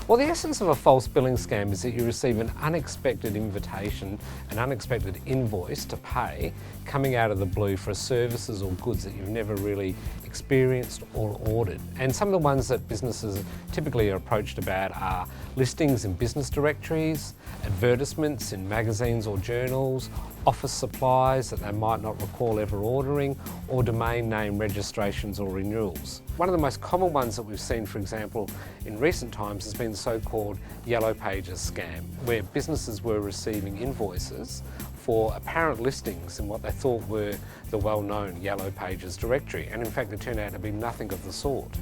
Well, the essence of a false billing scam is that you receive an unexpected invitation, an unexpected invoice to pay coming out of the blue for services or goods that you've never really experienced or ordered. And some of the ones that businesses typically are approached about are listings in business directories, advertisements in magazines or journals, office supplies that they might not recall ever ordering, or domain name registrations or renewals. One of the most common ones that we've seen, for example, in recent times has been the so-called Yellow Pages scam, where businesses were receiving invoices for apparent listings in what they thought were the well-known Yellow Pages directory, and in fact it turned out to be nothing of the sort.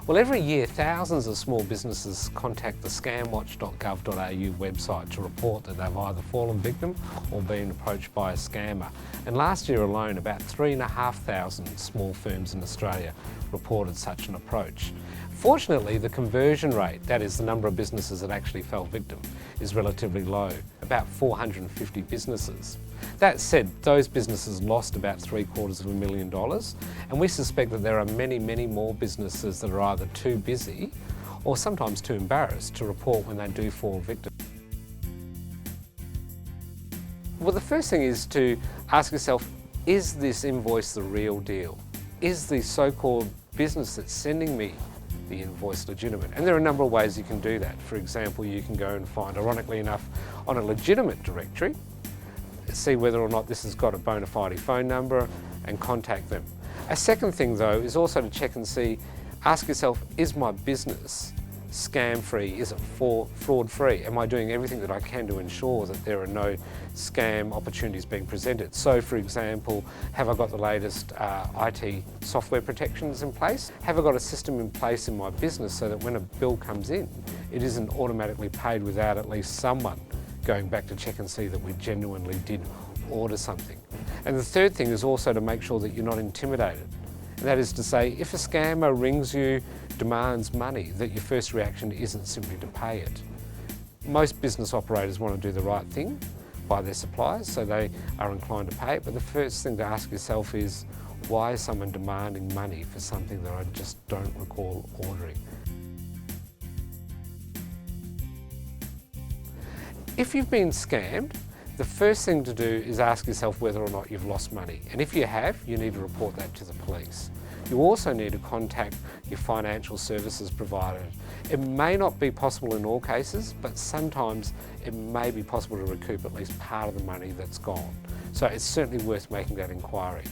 Well, every year thousands of small businesses contact the SCAMwatch.gov.au website to report that they've either fallen victim or been approached by a scammer. And last year alone, about 3,500 small firms in Australia reported such an approach. Fortunately, the conversion rate, that is the number of businesses that actually fell victim, is relatively low, about 450 businesses. That said, those businesses lost about $750,000, and we suspect that there are many, many more businesses that are either too busy or sometimes too embarrassed to report when they do fall victim. Well, the first thing is to ask yourself, is this invoice the real deal? Is the so-called business that's sending me the invoice legitimate? And there are a number of ways you can do that. For example, you can go and find, ironically enough, on a legitimate directory, see whether or not this has got a bona fide phone number and contact them. A second thing though is also to check and see, ask yourself, is my business scam free? Is it fraud free? Am I doing everything that I can to ensure that there are no scam opportunities being presented? So for example, have I got the latest IT software protections in place? Have I got a system in place in my business so that when a bill comes in, it isn't automatically paid without at least someone going back to check and see that we genuinely did order something? And the third thing is also to make sure that you're not intimidated. And that is to say, if a scammer rings you, demands money, that your first reaction isn't simply to pay it. Most business operators want to do the right thing by their suppliers, so they are inclined to pay it. But the first thing to ask yourself is, why is someone demanding money for something that I just don't recall ordering? If you've been scammed, the first thing to do is ask yourself whether or not you've lost money. And if you have, you need to report that to the police. You also need to contact your financial services provider. It may not be possible in all cases, but sometimes it may be possible to recoup at least part of the money that's gone. So it's certainly worth making that inquiry.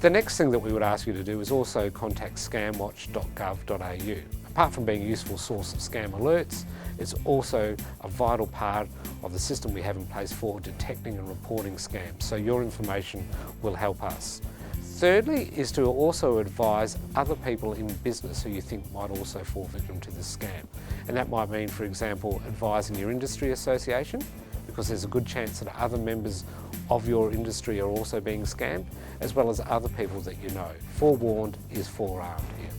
The next thing that we would ask you to do is also contact SCAMwatch.gov.au. Apart from being a useful source of scam alerts, it's also a vital part of the system we have in place for detecting and reporting scams, so your information will help us. Thirdly is to also advise other people in business who you think might also fall victim to this scam. And that might mean, for example, advising your industry association, because there's a good chance that other members of your industry are also being scammed, as well as other people that you know. Forewarned is forearmed here.